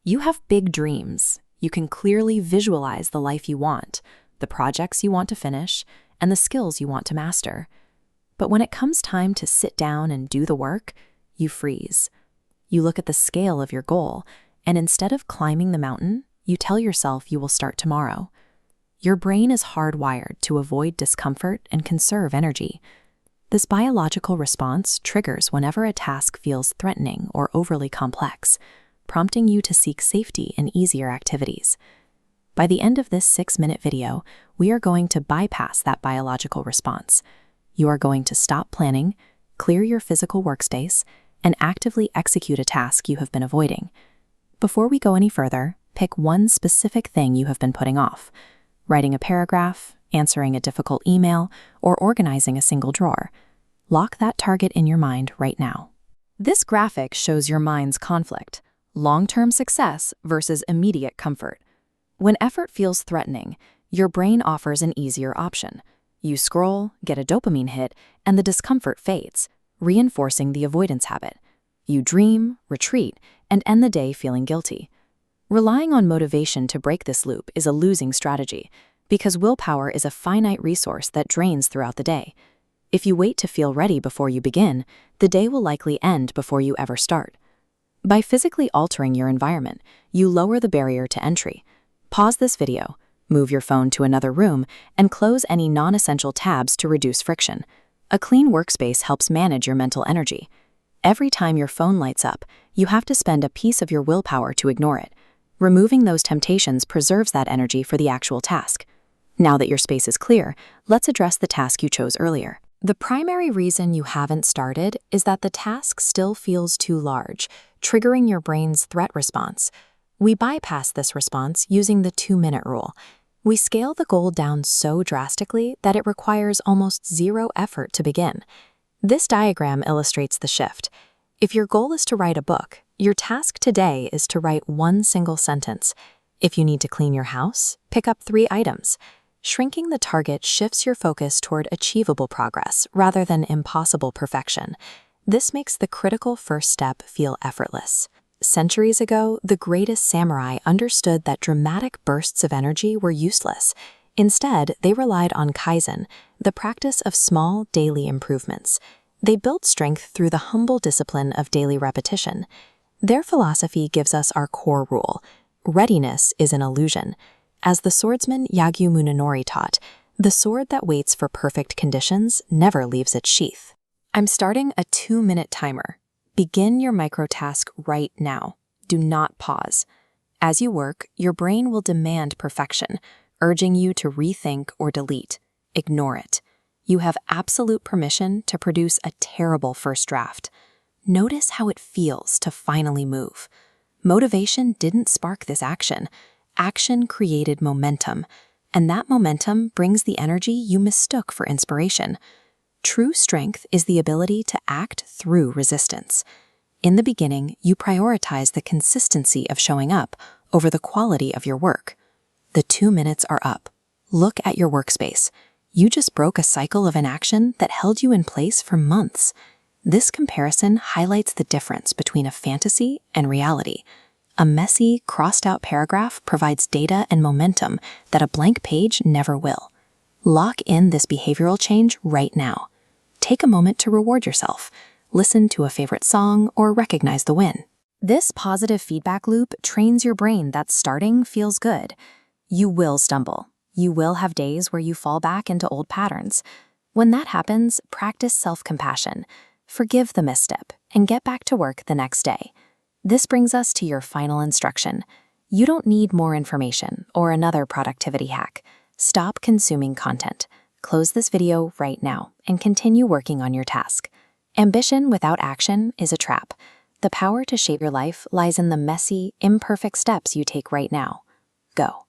You have big dreams. You can clearly visualize the life you want, the projects you want to finish, and the skills you want to master. But when it comes time to sit down and do the work, you freeze. You look at the scale of your goal, and instead of climbing the mountain, you tell yourself you will start tomorrow. Your brain is hardwired to avoid discomfort and conserve energy. This biological response triggers whenever a task feels threatening or overly complex, prompting you to seek safety in easier activities. By the end of this 6-minute video, we are going to bypass that biological response. You are going to stop planning, clear your physical workspace, and actively execute a task you have been avoiding. Before we go any further, pick one specific thing you have been putting off: writing a paragraph, answering a difficult email, or organizing a single drawer. Lock that target in your mind right now. This graphic shows your mind's conflict: long-term success versus immediate comfort. When effort feels threatening, your brain offers an easier option. You scroll, get a dopamine hit, and the discomfort fades, reinforcing the avoidance habit. You dream, retreat, and end the day feeling guilty. Relying on motivation to break this loop is a losing strategy, because willpower is a finite resource that drains throughout the day. If you wait to feel ready before you begin, the day will likely end before you ever start. By physically altering your environment, you lower the barrier to entry. Pause this video, move your phone to another room, and close any non-essential tabs to reduce friction. A clean workspace helps manage your mental energy. Every time your phone lights up, you have to spend a piece of your willpower to ignore it. Removing those temptations preserves that energy for the actual task. Now that your space is clear, let's address the task you chose earlier. The primary reason you haven't started is that the task still feels too large, triggering your brain's threat response. We bypass this response using the 2-minute rule. We scale the goal down so drastically that it requires almost zero effort to begin. This diagram illustrates the shift. If your goal is to write a book, your task today is to write one single sentence. If you need to clean your house, pick up 3 items. Shrinking the target shifts your focus toward achievable progress rather than impossible perfection. This makes the critical first step feel effortless. Centuries ago, the greatest samurai understood that dramatic bursts of energy were useless. Instead, they relied on kaizen, the practice of small daily improvements. They built strength through the humble discipline of daily repetition. Their philosophy gives us our core rule: readiness is an illusion. As the swordsman Yagyu Munenori taught, the sword that waits for perfect conditions never leaves its sheath. I'm starting a 2-minute timer. Begin your microtask right now. Do not pause. As you work, your brain will demand perfection, urging you to rethink or delete. Ignore it. You have absolute permission to produce a terrible first draft. Notice how it feels to finally move. Motivation didn't spark this action. Action created momentum, and that momentum brings the energy you mistook for inspiration. True strength is the ability to act through resistance. In the beginning, you prioritize the consistency of showing up over the quality of your work. The 2 minutes are up. Look at your workspace. You just broke a cycle of inaction that held you in place for months. This comparison highlights the difference between a fantasy and reality. A messy, crossed-out paragraph provides data and momentum that a blank page never will. Lock in this behavioral change right now. Take a moment to reward yourself. Listen to a favorite song or recognize the win. This positive feedback loop trains your brain that starting feels good. You will stumble. You will have days where you fall back into old patterns. When that happens, practice self-compassion. Forgive the misstep and get back to work the next day. This brings us to your final instruction. You don't need more information or another productivity hack. Stop consuming content. Close this video right now and continue working on your task. Ambition without action is a trap. The power to shape your life lies in the messy, imperfect steps you take right now. Go.